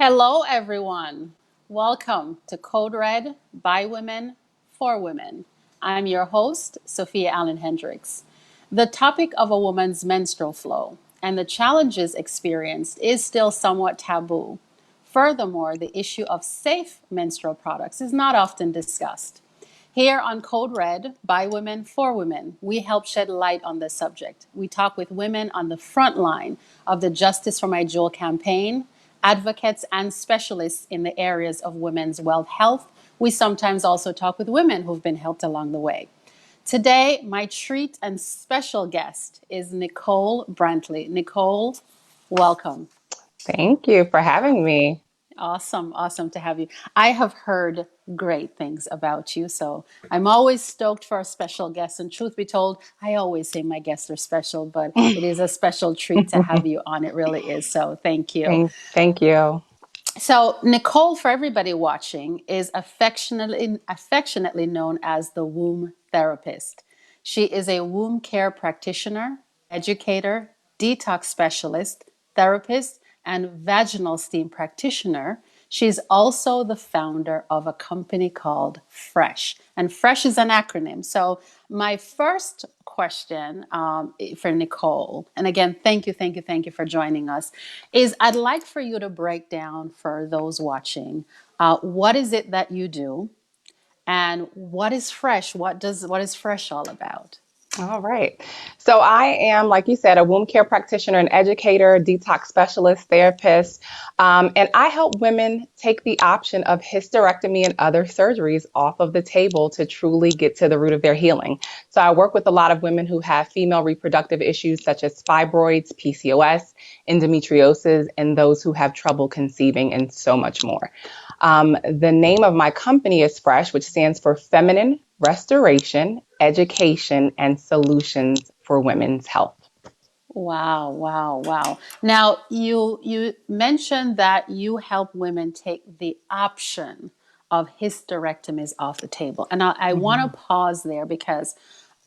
Hello, everyone. Welcome to Code Red by Women for Women. I'm your host, Sophia Allen Hendricks. The topic of a woman's menstrual flow and the challenges experienced is still somewhat taboo. Furthermore, the issue of safe menstrual products is not often discussed. Here on Code Red by Women for Women, we help shed light on this subject. We talk with women on the front line of the Justice for My Jewel campaign, advocates and specialists in the areas of women's wealth health. We sometimes also talk with women who've been helped along the way. Today, my treat and special guest is Nicole Brantley. Nicole, welcome. Thank you for having me. Awesome to have you. I have heard great things about you, so I'm always stoked for a special guest. And truth be told, I always say my guests are special, but it is a special treat to have you on. It really is. So thank you. Thank you. So Nicole, for everybody watching, is affectionately known as the womb therapist. She is a womb care practitioner, educator, detox specialist, therapist, and vaginal steam practitioner. She's also the founder of a company called Fresh. And Fresh is an acronym. So my first question for Nicole, and again, thank you for joining us, is I'd like for you to break down for those watching, what is it that you do, and what is Fresh? What is Fresh all about? All right. So I am, like you said, a womb care practitioner and educator, detox specialist, therapist, and I help women take the option of hysterectomy and other surgeries off of the table to truly get to the root of their healing. So I work with a lot of women who have female reproductive issues such as fibroids, PCOS, endometriosis, and those who have trouble conceiving and so much more. The name of my company is Fresh, which stands for Feminine Restoration, Education, and Solutions for Women's Health. Wow. Now, you mentioned that you help women take the option of hysterectomies off the table. And I want to pause there because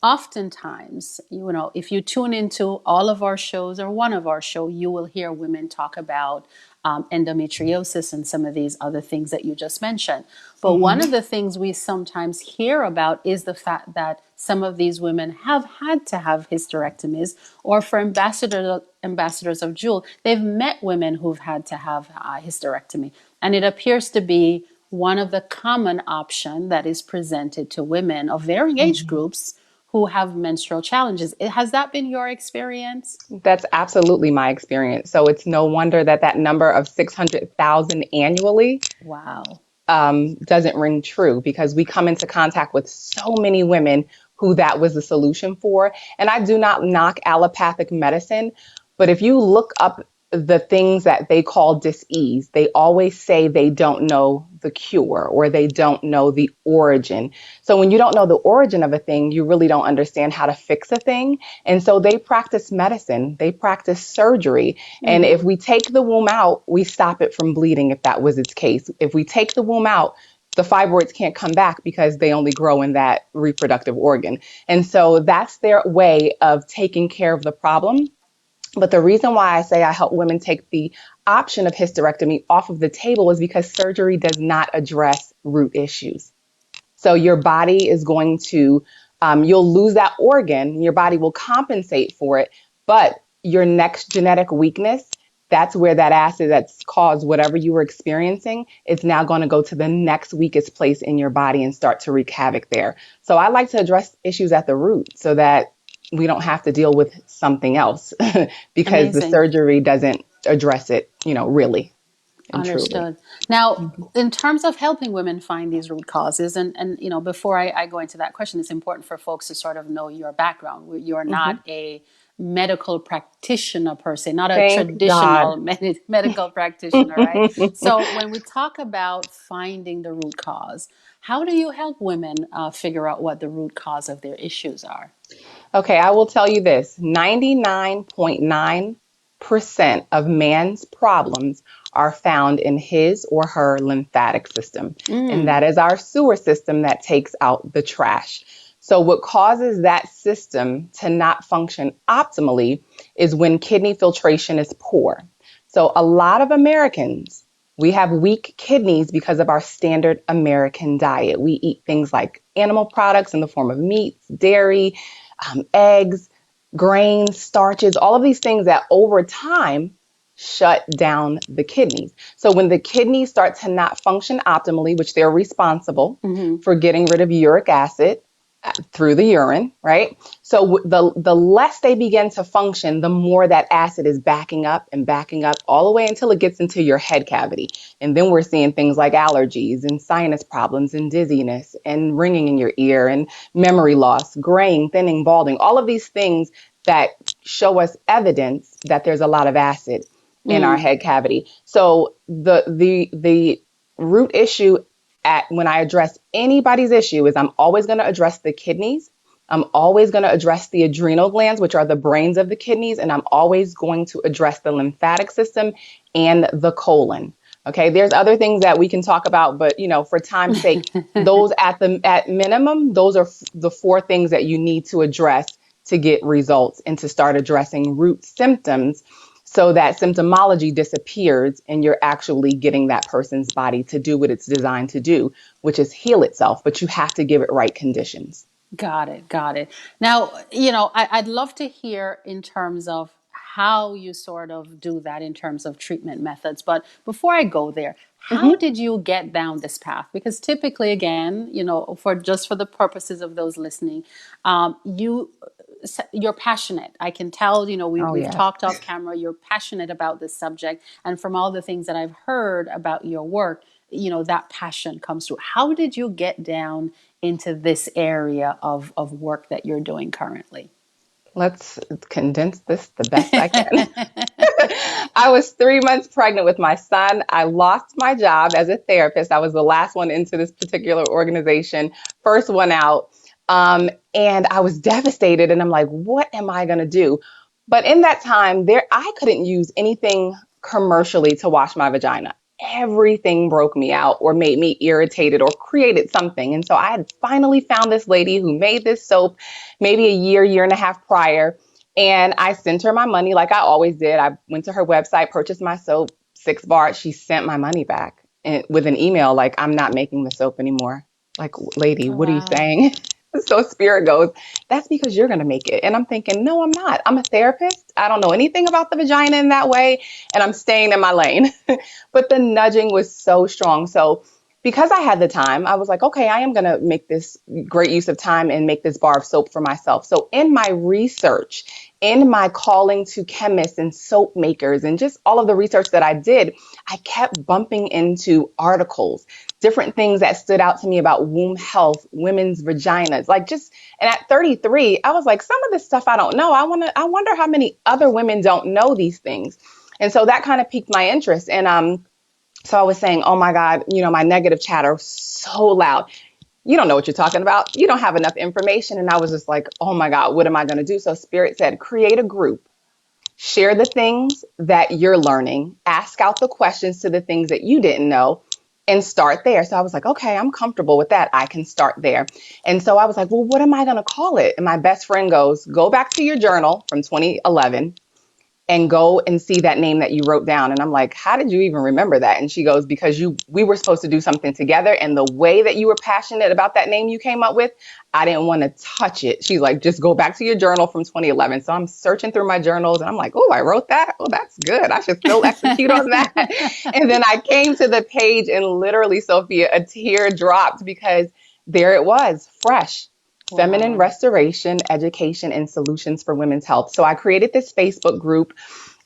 oftentimes, if you tune into all of our shows or one of our shows, you will hear women talk about endometriosis and some of these other things that you just mentioned. But one of the things we sometimes hear about is the fact that some of these women have had to have hysterectomies, or for ambassadors of Jewel, they've met women who've had to have hysterectomy. And it appears to be one of the common option that is presented to women of varying age groups who have menstrual challenges. Has that been your experience? That's absolutely my experience. So it's no wonder that that number of 600,000 annually Wow. doesn't ring true, because we come into contact with so many women who that was the solution for. And I do not knock allopathic medicine, but if you look up the things that they call dis-ease, they always say they don't know the cure or they don't know the origin. So when you don't know the origin of a thing, you really don't understand how to fix a thing. And so they practice medicine, they practice surgery. And if we take the womb out, we stop it from bleeding, if that was its case. If we take the womb out, the fibroids can't come back because they only grow in that reproductive organ. And so that's their way of taking care of the problem. But the reason why I say I help women take the option of hysterectomy off of the table is because surgery does not address root issues. So your body is going to, you'll lose that organ, your body will compensate for it, but your next genetic weakness, that's where that acid that's caused whatever you were experiencing is now going to go to the next weakest place in your body and start to wreak havoc there. So I like to address issues at the root so that we don't have to deal with something else because the Amazing. surgery doesn't address it, really and truly. Understood. Now, in terms of helping women find these root causes, and before I go into that question, it's important for folks to sort of know your background. You're not a medical practitioner per se, not a Thank God. traditional medical practitioner, right? So when we talk about finding the root cause, how do you help women figure out what the root cause of their issues are? Okay, I will tell you this, 99.9% of man's problems are found in his or her lymphatic system. And that is our sewer system that takes out the trash. So what causes that system to not function optimally is when kidney filtration is poor. So a lot of Americans We have weak kidneys because of our standard American diet. We eat things like animal products in the form of meats, dairy, eggs, grains, starches, all of these things that over time shut down the kidneys. So when the kidneys start to not function optimally, which they're responsible Mm-hmm. for getting rid of uric acid through the urine, right? So the less they begin to function, the more that acid is backing up all the way until it gets into your head cavity. And then we're seeing things like allergies and sinus problems and dizziness and ringing in your ear and memory loss, graying, thinning, balding, all of these things that show us evidence that there's a lot of acid in our Mm. head cavity. So the root issue at when I address anybody's issue is I'm always going to address the kidneys. I'm always going to address the adrenal glands, which are the brains of the kidneys, and I'm always going to address the lymphatic system and the colon. Okay, there's other things that we can talk about, but for time's sake, those at minimum, those are the four things that you need to address to get results and to start addressing root symptoms so that symptomology disappears and you're actually getting that person's body to do what it's designed to do, which is heal itself, but you have to give it right conditions. Got it. Got it. Now, I'd love to hear in terms of how you sort of do that in terms of treatment methods. But before I go there, how Mm-hmm. did you get down this path? Because typically, again, for the purposes of those listening, you're passionate. I can tell, Oh, we've yes. talked off camera, you're passionate about this subject. And from all the things that I've heard about your work, that passion comes through. How did you get down into this area of work that you're doing currently? Let's condense this the best I can. I was 3 months pregnant with my son. I lost my job as a therapist. I was the last one into this particular organization, first one out. And I was devastated. And I'm like, what am I going to do? But in that time, I couldn't use anything commercially to wash my vagina. Everything broke me out or made me irritated or created something. And so I had finally found this lady who made this soap maybe a year and a half prior. And I sent her my money like I always did. I went to her website, purchased my soap, 6 bars. She sent my money back with an email like, I'm not making the soap anymore. Like, lady, Oh, what are you wow. saying? So Spirit goes, that's because you're going to make it. And I'm thinking, no, I'm not. I'm a therapist. I don't know anything about the vagina in that way. And I'm staying in my lane. But the nudging was so strong. So because I had the time, I was like, okay, I am going to make this great use of time and make this bar of soap for myself. So in my research, in my calling to chemists and soap makers and just all of the research that I did, I kept bumping into articles, different things that stood out to me about womb health, women's vaginas, and at 33, I was like, some of this stuff I don't know. I wonder how many other women don't know these things. And so that kind of piqued my interest. And so I was saying, oh my God, my negative chatter was so loud. You don't know what you're talking about. You don't have enough information. And I was just like, oh my God, what am I going to do? So Spirit said, create a group, share the things that you're learning, ask out the questions to the things that you didn't know, and start there. So I was like, okay, I'm comfortable with that. I can start there. And so I was like, well, what am I going to call it? And my best friend goes, go back to your journal from 2011 and go and see that name that you wrote down. And I'm like, how did you even remember that? And she goes, because we were supposed to do something together. And the way that you were passionate about that name you came up with, I didn't want to touch it. She's like, just go back to your journal from 2011. So I'm searching through my journals and I'm like, oh, I wrote that. Oh, that's good. I should still execute on that. And then I came to the page and literally, Sophia, a tear dropped because there it was, fresh. Feminine Wow. restoration, education, and solutions for women's health. So I created this Facebook group.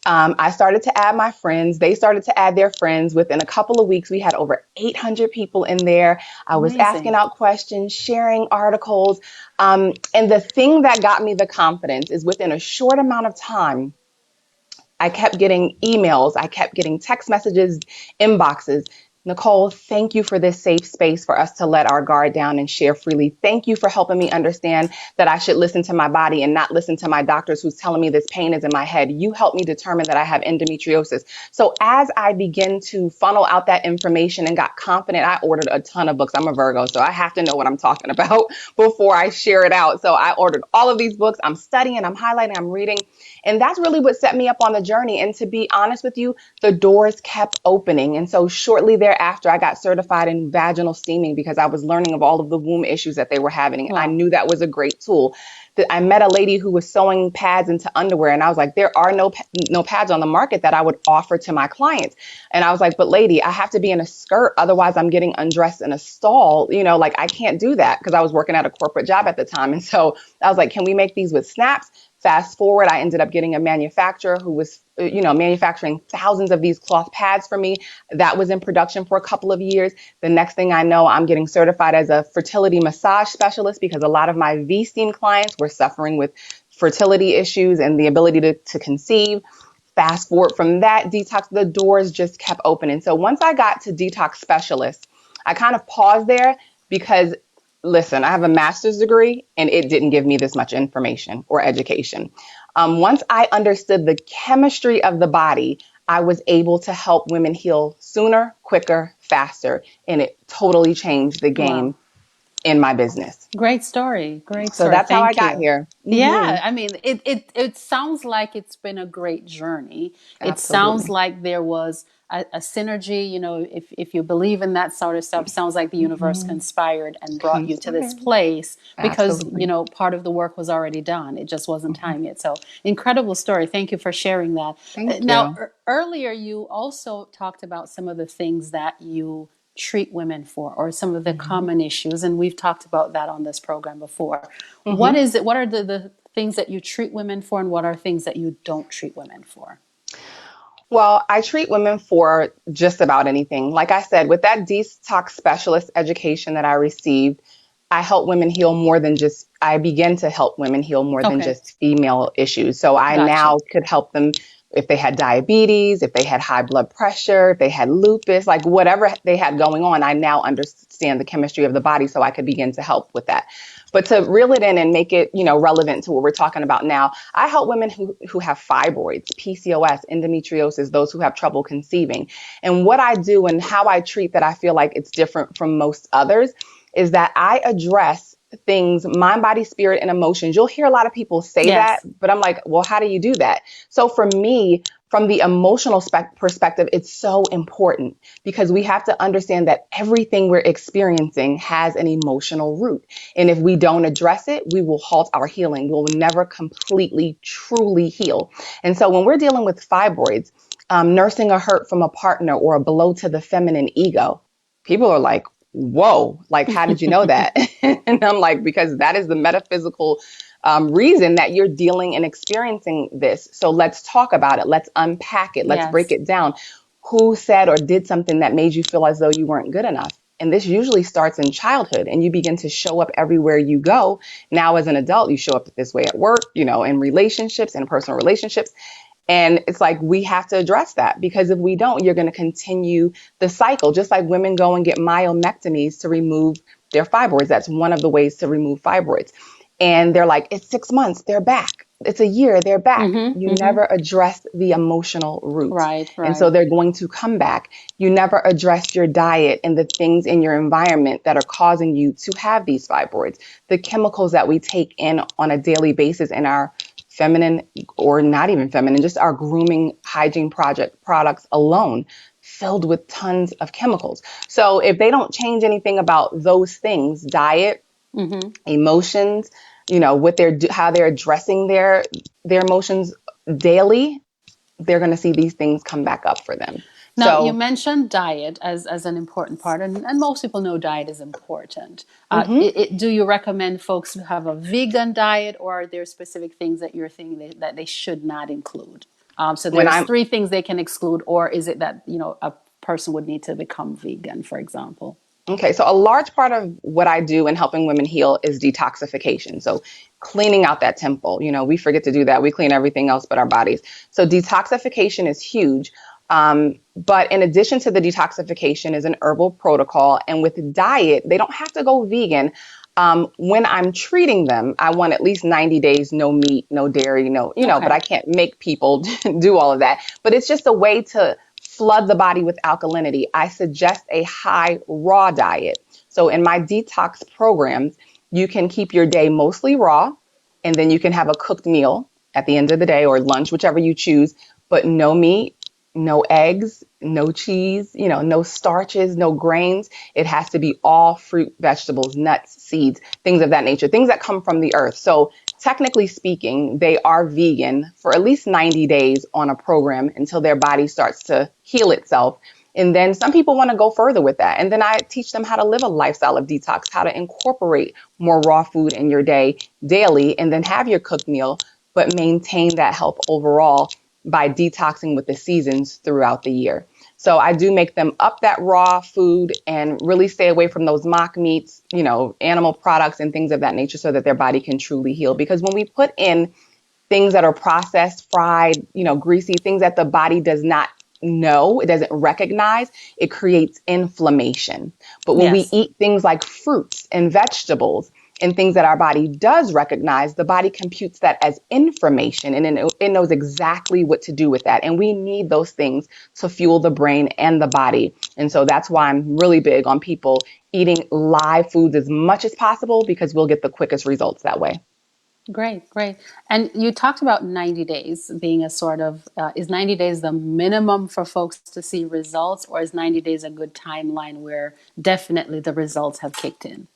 I started to add my friends. They started to add their friends. Within a couple of weeks, we had over 800 people in there. I was asking Amazing. out questions, sharing articles. And the thing that got me the confidence is within a short amount of time, I kept getting emails. I kept getting text messages, inboxes. Nicole, thank you for this safe space for us to let our guard down and share freely. Thank you for helping me understand that I should listen to my body and not listen to my doctors who's telling me this pain is in my head. You helped me determine that I have endometriosis. So as I begin to funnel out that information and got confident, I ordered a ton of books. I'm a Virgo, so I have to know what I'm talking about before I share it out. So I ordered all of these books. I'm studying, I'm highlighting, I'm reading. And that's really what set me up on the journey. And to be honest with you, the doors kept opening. And so shortly thereafter, I got certified in vaginal steaming because I was learning of all of the womb issues that they were having. And I Wow. knew that was a great tool. That I met a lady who was sewing pads into underwear, and I was like, there are no pads on the market that I would offer to my clients. And I was like, but lady, I have to be in a skirt, otherwise I'm getting undressed in a stall. Like I can't do that because I was working at a corporate job at the time. And so I was like, can we make these with snaps? Fast forward, I ended up getting a manufacturer who was, manufacturing thousands of these cloth pads for me. That was in production for a couple of years. The next thing I know, I'm getting certified as a fertility massage specialist because a lot of my V-Steam clients were suffering with fertility issues and the ability to conceive. Fast forward from that detox, the doors just kept opening. So once I got to detox specialist, I kind of paused there because listen, I have a master's degree and it didn't give me this much information or education. Once I understood the chemistry of the body, I was able to help women heal sooner, quicker, faster. And it totally changed the Wow. game in my business. Great story. Great So story. that's how I Thank got you. here. Yeah, I mean, it sounds like it's been a great journey. It sounds Absolutely. like there was a synergy. If you believe in that sort of stuff, sounds like the universe Hmm. conspired and brought you to this Conspired. place because, Absolutely. part of the work was already done. It just wasn't Hmm. time yet. So incredible story. Thank you for sharing that. Thank Now, you. earlier you also talked about some of the things that you treat women for or some of the Hmm. common issues, and we've talked about that on this program before. What Hmm. is it? What are the things that you treat women for, and what are things that you don't treat women for? Well, I treat women for just about anything. Like I said, with that detox specialist education that I received, I begin to help women heal more than Okay, just female issues. So I gotcha. now could help them if they had diabetes, if they had high blood pressure, if they had lupus, like whatever they had going on, I now understand the chemistry of the body so I could begin to help with that. But to reel it in and make it, relevant to what we're talking about now, I help women who have fibroids, PCOS, endometriosis, those who have trouble conceiving. And what I do and how I treat that I feel like it's different from most others is that I address things, mind, body, spirit, and emotions. You'll hear a lot of people say that, Yes, but I'm like, well, how do you do that? So for me, from the emotional perspective, it's so important because we have to understand that everything we're experiencing has an emotional root. And if we don't address it, we will halt our healing. We'll never completely, truly heal. And so when we're dealing with fibroids, nursing a hurt from a partner or a blow to the feminine ego, people are like, whoa, like, how did you know that? And I'm like, because that is the metaphysical reason that you're dealing and experiencing this. So let's talk about it. Let's unpack it. Let's break yes, it down. Who said or did something that made you feel as though you weren't good enough? And this usually starts in childhood, and you begin to show up everywhere you go. Now, as an adult, you show up this way at work, in relationships, in personal relationships. And it's like we have to address that because if we don't, you're going to continue the cycle. Just like women go and get myomectomies to remove their fibroids. That's one of the ways to remove fibroids. And they're like, it's 6 months, they're back. It's a year, they're back. mm-hmm, You mm-hmm. never address the emotional root. Right, And so right. they're going to come back. You never address your diet and the things in your environment that are causing you to have these fibroids. The chemicals that we take in on a daily basis in our feminine or not even feminine, just our grooming hygiene project products alone filled with tons of chemicals. So if they don't change anything about those things, diet, Mm-hmm. emotions, what how they're addressing their emotions daily, they're going to see these things come back up for them. Now, you So, mentioned diet as an important part, and most people know diet is important. mhm. Do you recommend folks have a vegan diet, or are there specific things that you're thinking that they should not include? So when there's I'm three things they can exclude, or is it that a person would need to become vegan, for example? Okay, so a large part of what I do in helping women heal is detoxification. So cleaning out that temple. We forget to do that. We clean everything else but our bodies. So detoxification is huge. But in addition to the detoxification is an herbal protocol. And with diet, they don't have to go vegan. When I'm treating them, I want at least 90 days, no meat, no dairy, but Okay. I can't make people do all of that. But it's just a way to flood the body with alkalinity. I suggest a high raw diet. So in my detox programs, you can keep your day mostly raw, and then you can have a cooked meal. at the end of the day, or lunch, whichever you choose, but no meat, no eggs, no cheese, no starches, no grains. It has to be all fruit, vegetables, nuts, seeds, things of that nature, things that come from the earth. So technically speaking, they are vegan for at least 90 days on a program until their body starts to heal itself. And then some people want to go further with that. And then I teach them how to live a lifestyle of detox, how to incorporate more raw food in your day daily, and then have your cooked meal, but maintain that health overall by detoxing with the seasons throughout the year. So I do make them up that raw food and really stay away from those mock meats, animal products and things of that nature so that their body can truly heal. Because when we put in things that are processed, fried, greasy, things that the body does not know, it doesn't recognize, it creates inflammation. But when we Yes. eat things like fruits and vegetables and things that our body does recognize, the body computes that as information, and it knows exactly what to do with that. And we need those things to fuel the brain and the body. And so that's why I'm really big on people eating live foods as much as possible, because we'll get the quickest results that way. Great, great. And you talked about 90 days being a sort of, is 90 days the minimum for folks to see results, or is 90 days a good timeline where definitely the results have kicked in?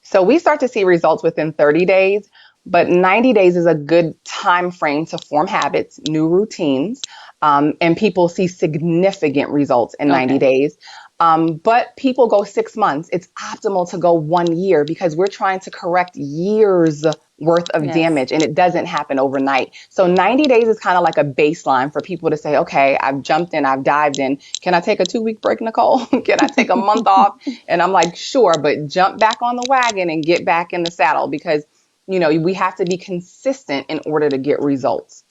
So we start to see results within 30 days, but 90 days is a good time frame to form habits, new routines, and people see significant results in 90 Okay. days. But people go 6 months. It's optimal to go 1 year because we're trying to correct years worth of Yes. damage, and it doesn't happen overnight. So 90 days is kind of like a baseline for people to say, okay, I've jumped in, I've dived in. Can I take a 2 week break, Nicole? Can I take a month off? And I'm like, sure, but jump back on the wagon and get back in the saddle because, we have to be consistent in order to get results.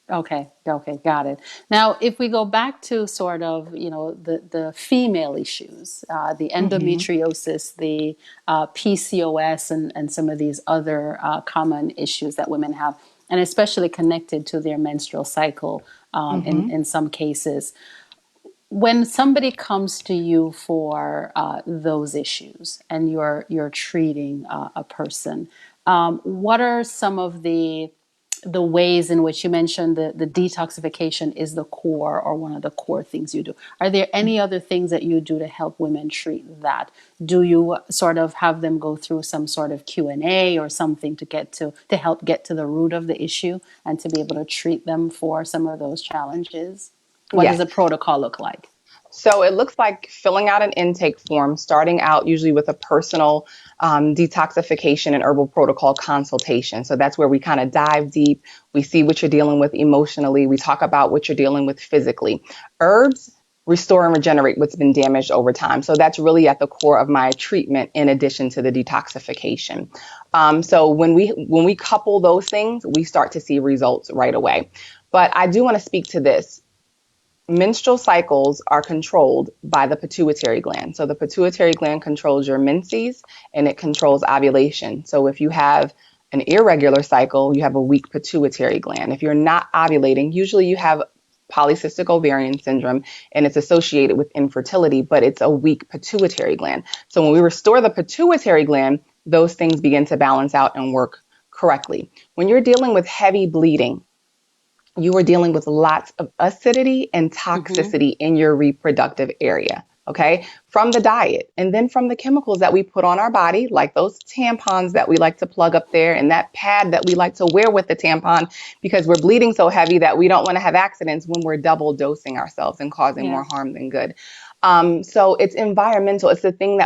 Okay, okay, got it. Now, if we go back to sort of, the female issues, the Hmm. endometriosis, the PCOS, and some of these other common issues that women have, and especially connected to their menstrual cycle, Hmm. in some cases, when somebody comes to you for those issues and you're treating a person, what are some of the ways in which you mentioned the detoxification is the core or one of the core things you do? Are there any other things that you do to help women treat that? Do you sort of have them go through some sort of Q&A or something to help get to the root of the issue and to be able to treat them for some of those challenges? What does Yes. the protocol look like? So it looks like filling out an intake form, starting out usually with a personal detoxification and herbal protocol consultation. So that's where we kind of dive deep. We see what you're dealing with emotionally. We talk about what you're dealing with physically. Herbs restore and regenerate what's been damaged over time. So that's really at the core of my treatment in addition to the detoxification. So when we couple those things, we start to see results right away. But I do want to speak to this. Menstrual cycles are controlled by the pituitary gland. So the pituitary gland controls your menses and it controls ovulation. So if you have an irregular cycle, you have a weak pituitary gland. If you're not ovulating, usually you have polycystic ovarian syndrome and it's associated with infertility, but it's a weak pituitary gland. So when we restore the pituitary gland, those things begin to balance out and work correctly. When you're dealing with heavy bleeding, you are dealing with lots of acidity and Hmm. toxicity in your reproductive area. Okay, from the diet and then from the chemicals that we put on our body, like those tampons that we like to plug up there and that pad that we like to wear with the tampon because we're bleeding so heavy that we don't want to have accidents when we're double dosing ourselves and causing more Yeah, harm than good. So it's environmental. It's the things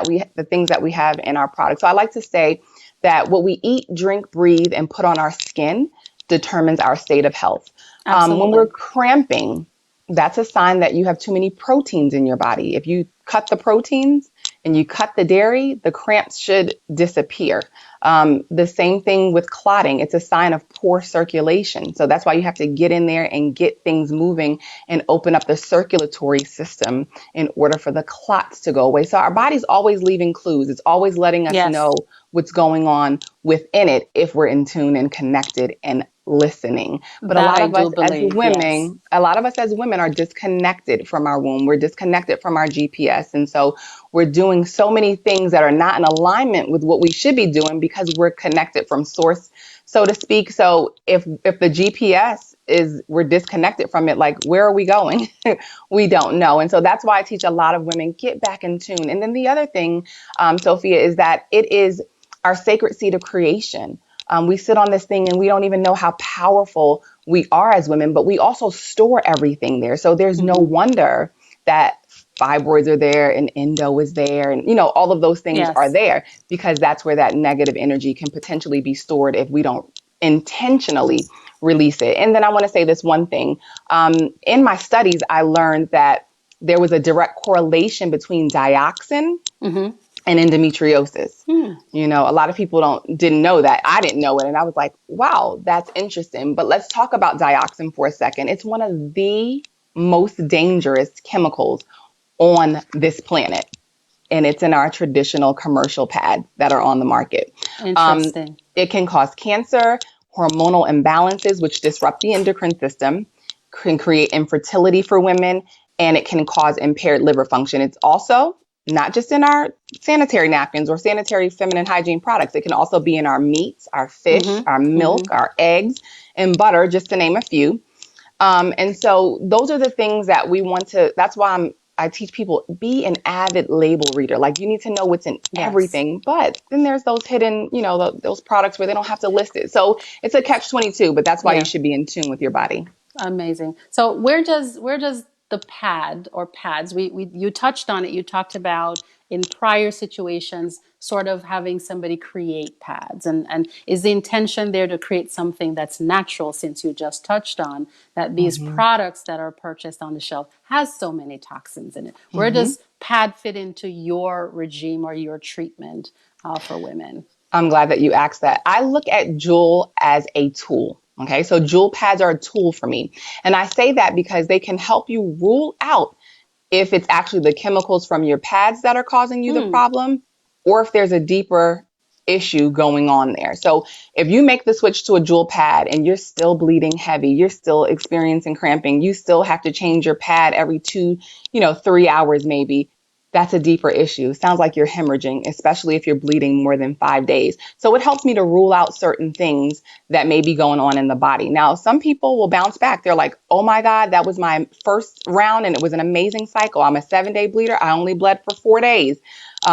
that we have in our products. So I like to say that what we eat, drink, breathe, and put on our skin determines our state of health. When we're absolutely. cramping, that's a sign that you have too many proteins in your body. If you cut the proteins and you cut the dairy, the cramps should disappear. The same thing with clotting. It's a sign of poor circulation. So that's why you have to get in there and get things moving and open up the circulatory system in order for the clots to go away. So our body's always leaving clues. It's always letting us Yes, know what's going on within it if we're in tune and connected and listening. But that I do believe. Yes. a lot of us as women are disconnected from our womb. We're disconnected from our GPS. And so we're doing so many things that are not in alignment with what we should be doing because we're connected from source so to speak. So if the GPS is, we're disconnected from it, like where are we going? We don't know. And so that's why I teach a lot of women, get back in tune. And then the other thing, Sophia, is that it is our sacred seed of creation. We sit on this thing and we don't even know how powerful we are as women, but we also store everything there. So there's no wonder that fibroids are there and endo is there, and all of those things are Yes. there, because that's where that negative energy can potentially be stored if we don't intentionally release it. And then I want to say this one thing. In my studies, I learned that there was a direct correlation between dioxin Mm-hmm. and endometriosis. Hmm. A lot of people didn't know that. I didn't know it. And I was like, wow, that's interesting. But let's talk about dioxin for a second. It's one of the most dangerous chemicals on this planet. And it's in our traditional commercial pads that are on the market. Interesting. It can cause cancer, hormonal imbalances, which disrupt the endocrine system, can create infertility for women, and it can cause impaired liver function. It's also not just in our sanitary napkins or sanitary feminine hygiene products. It can also be in our meats, our fish, our Mm-hmm. milk, Mm-hmm. our eggs, and butter, just to name a few. And so those are the things that we want to, that's why I teach people, be an avid label reader. Like, you need to know what's in Yes. everything, but then there's those hidden, those products where they don't have to list it. So it's a catch 22, but that's why you Yeah. should be in tune with your body. Amazing. So where does the pad or pads, we you touched on it, you talked about in prior situations sort of having somebody create pads, and is the intention there to create something that's natural, since you just touched on that these Hmm. products that are purchased on the shelf has so many toxins in it? Where Hmm. does pad fit into your regime or your treatment for women? I'm glad that you asked that. I look at Jewel as a tool. Okay, so Jewel pads are a tool for me. And I say that because they can help you rule out if it's actually the chemicals from your pads that are causing you the Hmm. problem, or if there's a deeper issue going on there. So if you make the switch to a Jewel pad and you're still bleeding heavy, you're still experiencing cramping, you still have to change your pad every 3 hours maybe. That's a deeper issue. Sounds like you're hemorrhaging, especially if you're bleeding more than 5 days. So it helps me to rule out certain things that may be going on in the body. Now, some people will bounce back. They're like, oh my God, that was my first round and it was an amazing cycle. I'm a 7-day bleeder. I only bled for 4 days.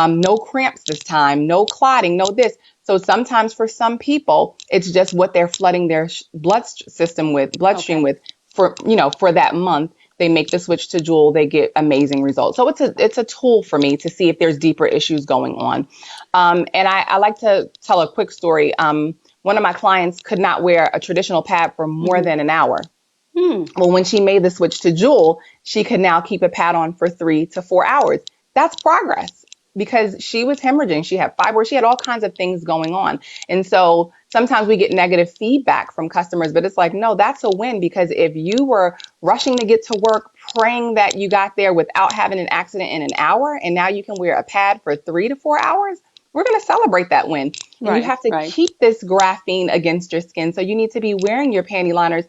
No cramps this time, no clotting, no this. So sometimes for some people, it's just what they're flooding their bloodstream Okay. with for that month. They make the switch to Jewel, they get amazing results. So it's a tool for me to see if there's deeper issues going on. And I like to tell a quick story. One of my clients could not wear a traditional pad for more Mm-hmm. than an hour. Hmm. Well, when she made the switch to Jewel, she could now keep a pad on for 3 to 4 hours. That's progress, because she was hemorrhaging. She had fibroids. She had all kinds of things going on. And so sometimes we get negative feedback from customers, but it's like, no, that's a win, because if you were rushing to get to work, praying that you got there without having an accident in an hour, and now you can wear a pad for 3 to 4 hours, we're going to celebrate that win. And you Right. have to Right. keep this graphene against your skin. So you need to be wearing your panty liners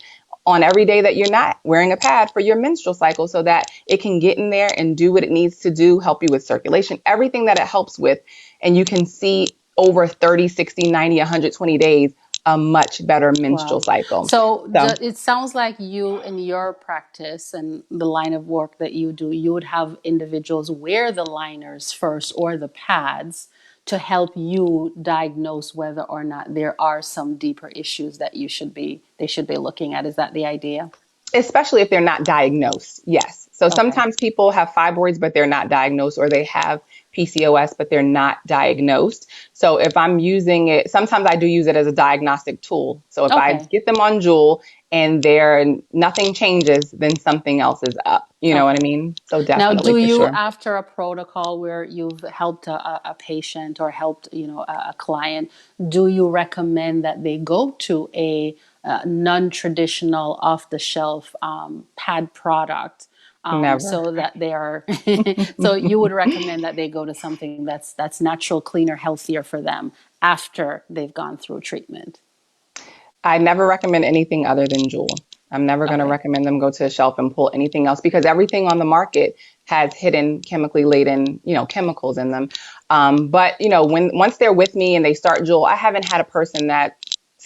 on every day that you're not wearing a pad for your menstrual cycle, so that it can get in there and do what it needs to do, help you with circulation, everything that it helps with. And you can see over 30, 60, 90, 120 days, a much better menstrual Wow. cycle. So So it sounds like you, in your practice and the line of work that you do, you would have individuals wear the liners first or the pads to help you diagnose whether or not there are some deeper issues that they should be looking at. Is that the idea? especially if they're not diagnosed. Yes. So Okay. sometimes people have fibroids, but they're not diagnosed, or they have PCOS, but they're not diagnosed. So if I'm using it, sometimes I do use it as a diagnostic tool. So if I Okay. get them on Jewel and nothing changes, then something else is up. You know what I Okay. mean? So Now, definitely, do for you, sure. after a protocol where you've helped a patient or helped, a client, do you recommend that they go to a non-traditional, off-the-shelf pad product, Never. so that they are? So you would recommend that they go to something that's natural, cleaner, healthier for them after they've gone through treatment. I never recommend anything other than Jewel. I'm never going to Okay. recommend them go to a shelf and pull anything else, because everything on the market has hidden chemically laden, chemicals in them. But once they're with me and they start Jewel, I haven't had a person that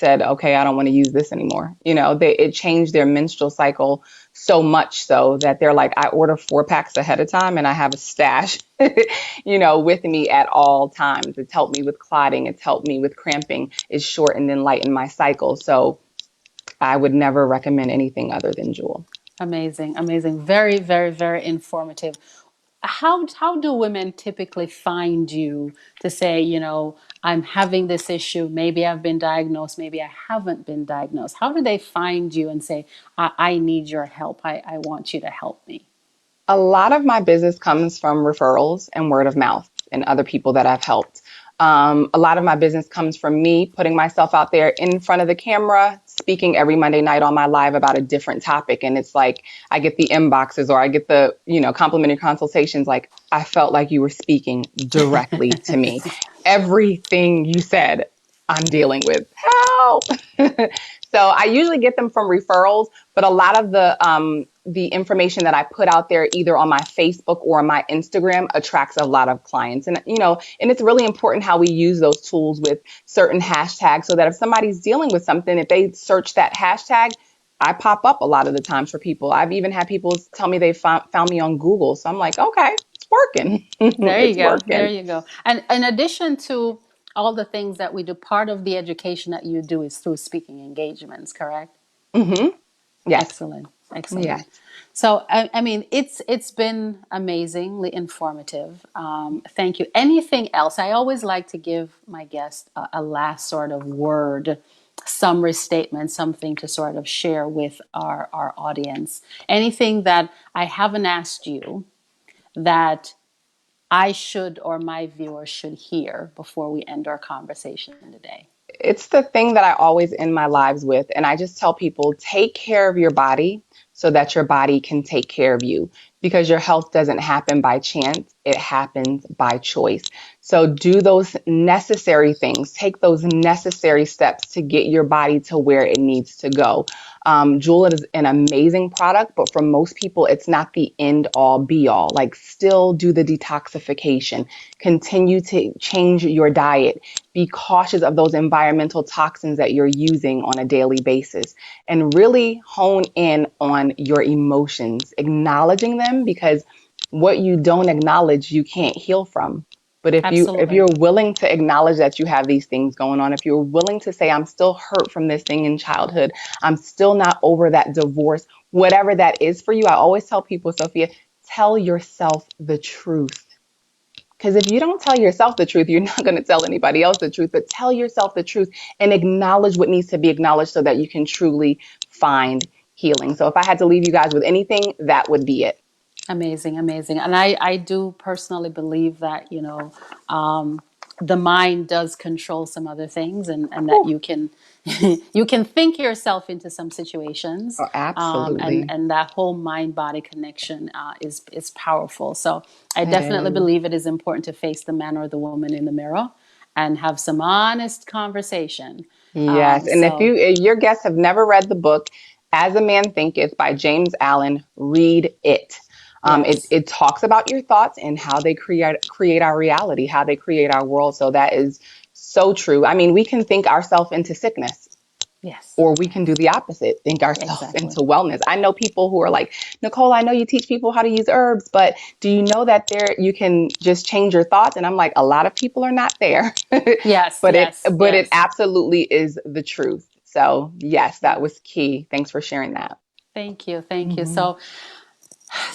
said, okay, I don't want to use this anymore. It changed their menstrual cycle so much so that they're like, I order 4 packs ahead of time and I have a stash, with me at all times. It's helped me with clotting. It's helped me with cramping. It's shortened and lightened my cycle. So I would never recommend anything other than Jewel. Amazing, amazing. Very, very, very informative. How do women typically find you to say, I'm having this issue, maybe I've been diagnosed, maybe I haven't been diagnosed? How do they find you and say, I need your help, I want you to help me? A lot of my business comes from referrals and word of mouth and other people that I've helped. A lot of my business comes from me putting myself out there in front of the camera, speaking every Monday night on my live about a different topic. And it's like I get the inboxes or I get the, complimentary consultations. Like, I felt like you were speaking directly to me. Everything you said, I'm dealing with. Help. So I usually get them from referrals, but a lot of the information that I put out there, either on my Facebook or on my Instagram, attracts a lot of clients. And, and it's really important how we use those tools with certain hashtags so that if somebody's dealing with something, if they search that hashtag, I pop up a lot of the times for people. I've even had people tell me they found me on Google. So I'm like, okay, it's working. There you It's go. There working. you go. And in addition to all the things that we do, part of the education that you do is through speaking engagements, correct? Hmm. Yes. Excellent. Yes. Excellent. So, I mean, it's been amazingly informative. Thank you. Anything else? I always like to give my guests a last sort of word, summary statement, something to sort of share with our audience. Anything that I haven't asked you that I should or my viewers should hear before we end our conversation today? It's the thing that I always end my lives with. And I just tell people, take care of your body so that your body can take care of you, because your health doesn't happen by chance. It happens by choice. So do those necessary things. Take those necessary steps to get your body to where it needs to go. Jewel is an amazing product, but for most people, it's not the end all be all. Like, still do the detoxification, continue to change your diet, be cautious of those environmental toxins that you're using on a daily basis, and really hone in on your emotions, acknowledging them, because what you don't acknowledge, you can't heal from. But if Absolutely. you're willing to acknowledge that you have these things going on, if you're willing to say, I'm still hurt from this thing in childhood, I'm still not over that divorce, whatever that is for you, I always tell people, Sophia, tell yourself the truth. Because if you don't tell yourself the truth, you're not going to tell anybody else the truth, but tell yourself the truth and acknowledge what needs to be acknowledged so that you can truly find healing. So if I had to leave you guys with anything, that would be it. Amazing, amazing. And I do personally believe that, the mind does control some other things, and that Whew. you can you can think yourself into some situations, Oh, absolutely. and that whole mind body connection is powerful. So I It definitely is. believe it is important to face the man or the woman in the mirror and have some honest conversation. Yes. And if your guests have never read the book, As a Man Thinketh by James Allen, read it. Yes. It talks about your thoughts and how they create our reality, how they create our world. So that is so true. I mean, we can think ourselves into sickness, Yes. or we can do the opposite, think ourselves Exactly. into wellness. I know people who are like, Nicole, I know you teach people how to use herbs, but do you know that you can just change your thoughts? And I'm like, a lot of people are not there, Yes. but Yes. it Yes. absolutely is the truth. So yes, that Yes. was key. Thanks for sharing that. Thank you. Thank you. Hmm. So,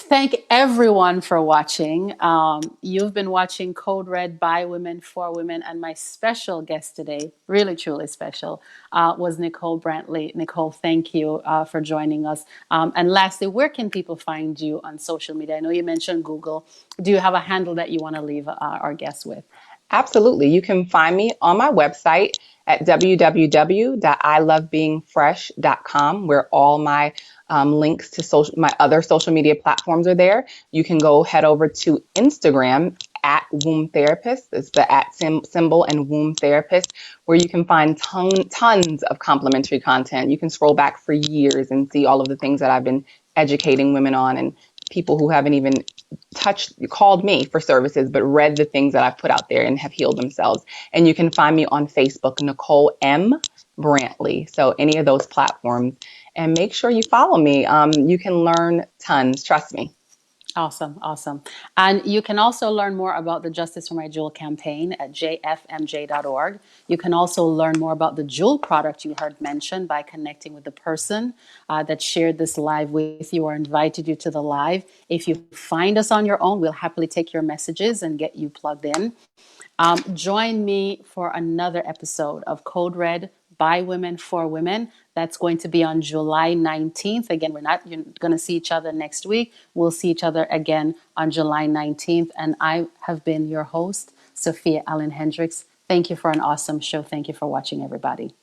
thank everyone for watching. You've been watching Code Red by Women for Women, and my special guest today, really truly special, was Nicole Brantley. Nicole, thank you for joining us. And lastly, where can people find you on social media? I know you mentioned Google. Do you have a handle that you want to leave our guests with? Absolutely. You can find me on my website at www.ilovebeingfresh.com, where all my links to my other social media platforms are there. You can go head over to Instagram at Womb Therapist. It's the at symbol and Womb Therapist, where you can find tons of complimentary content. You can scroll back for years and see all of the things that I've been educating women on, and people who haven't even called me for services, but read the things that I've put out there and have healed themselves. And you can find me on Facebook, Nicole M. Brantley. So any of those platforms. And make sure you follow me. You can learn tons. Trust me. Awesome, awesome. And you can also learn more about the Justice for My Jewel campaign at jfmj.org. You can also learn more about the jewel product you heard mentioned by connecting with the person that shared this live with you or invited you to the live. If you find us on your own, we'll happily take your messages and get you plugged in. Join me for another episode of Code Red by Women for Women. That's going to be on July 19th. Again, we're not going to see each other next week. We'll see each other again on July 19th. And I have been your host, Sophia Allen Hendricks. Thank you for an awesome show. Thank you for watching, everybody.